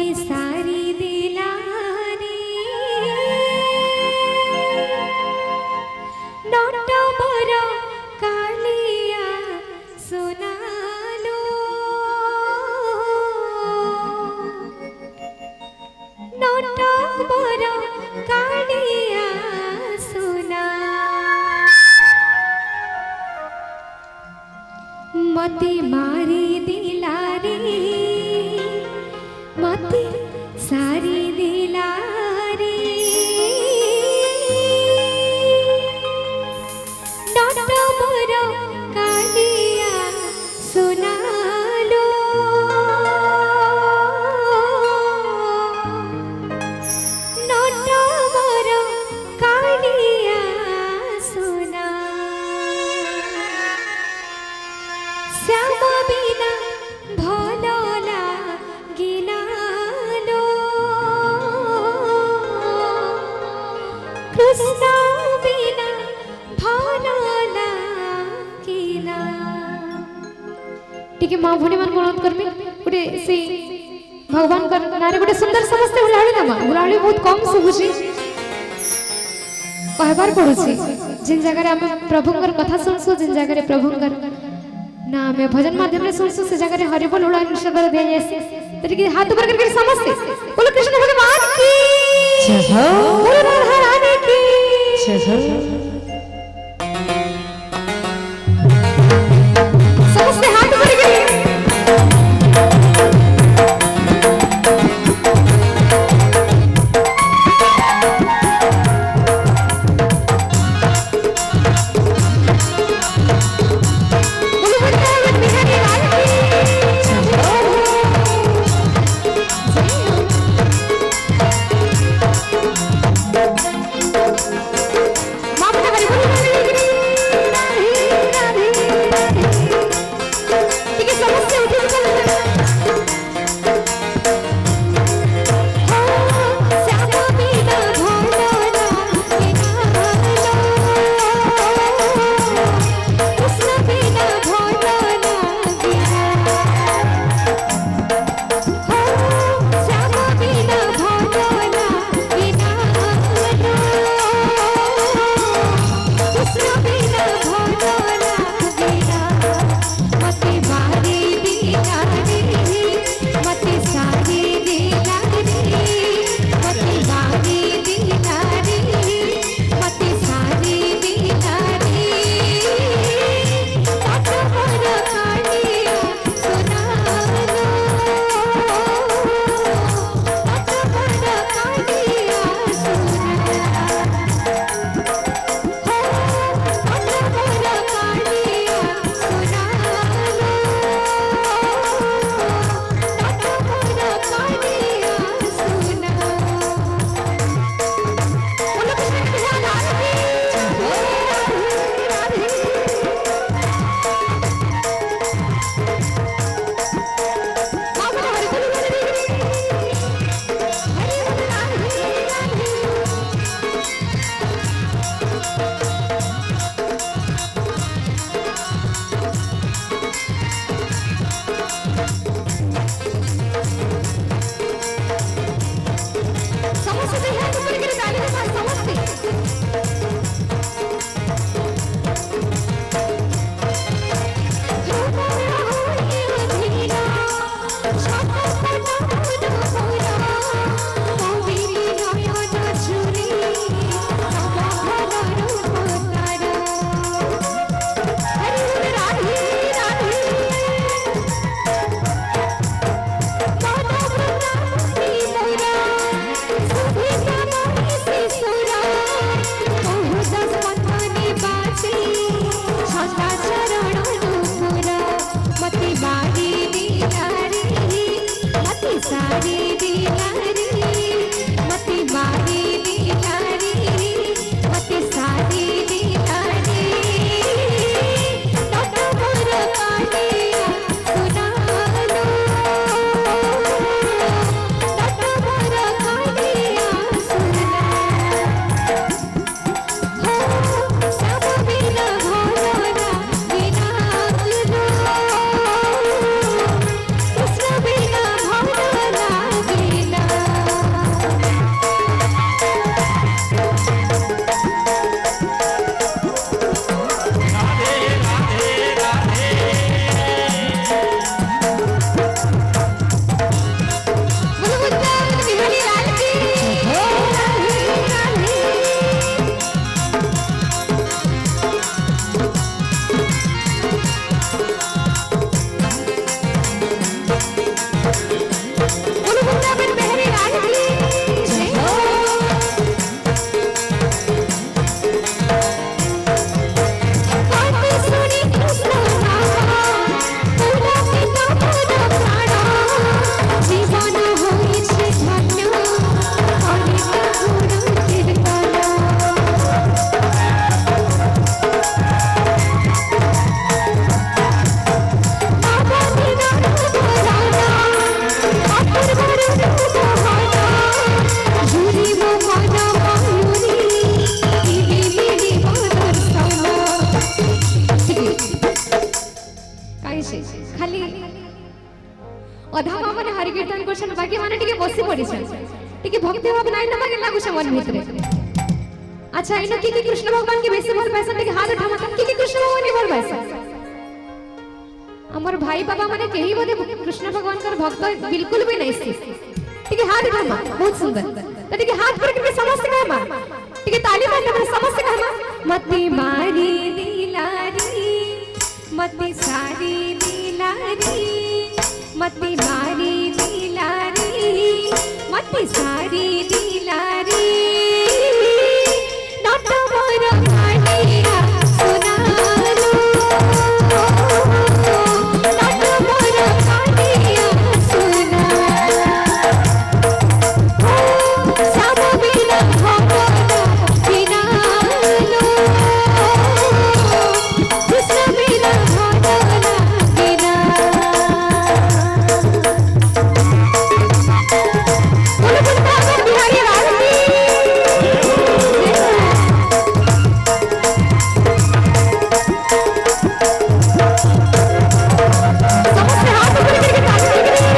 सारी दिलारी नोटा बरा कालिया सुनालो नोटा बरा कालिया सुना मते मारी दिलारी मते सारी दिलारी नोटा बरा कालिया सुनालो नोटा बरा कालिया सुना श्याम बिना भलो लागिलालो कृष्ण बिना भलो लागिला टिके मां भनी मन अनुरोध करबे गुटे से भगवान कर नारे गुटे सुंदर समस्ते उलाळी ना उलाळी बहुत कम सुबुची कहबार पड़ुची जिन जगह रे हम प्रभुंकर कथा सुनसु जिन जगह रे प्रभुंकर ना मैं भजन माध्यम से सुनसु से जगह रे हरि बोल उड़ा निश्चय कर दे ऐसे तरीके हाथ ऊपर करके समझते बोलो कृष्ण भगवान की जय हो बोलो राधा रानी की जय हो समझते हाथ ऊपर करके छन बाकी माने टिके बसी पड़ी छन टिके भक्ति भाव नाइ न मागे लागु छ मन भितरे अच्छा इनो की कृष्ण भगवान के बेसी भल पैसा टिके हाथ उठा मत की कृष्ण भगवान के भल पैसा हमर भाई बाबा माने केही बोले कृष्ण भगवान कर भक्त बिल्कुल भी नहीं सी टिके हाथ उठा मत बहुत सुंदर तो टिके हाथ पर के समस्त कहमा टिके ताली मारते समस्त कहमा मती मारी लीलारी मती सारी लीलारी मती मारी लीलारी मती सारी लीलारी नाट मोर मानिया सुना लो नाट मोर मानिया सुना सब बिना भगवान बिना लो कृष्ण बिना भगवान बिना बोलो बोलो भगवान बिहारी रानी समस्त हाथ ऊपर करके ताली मामला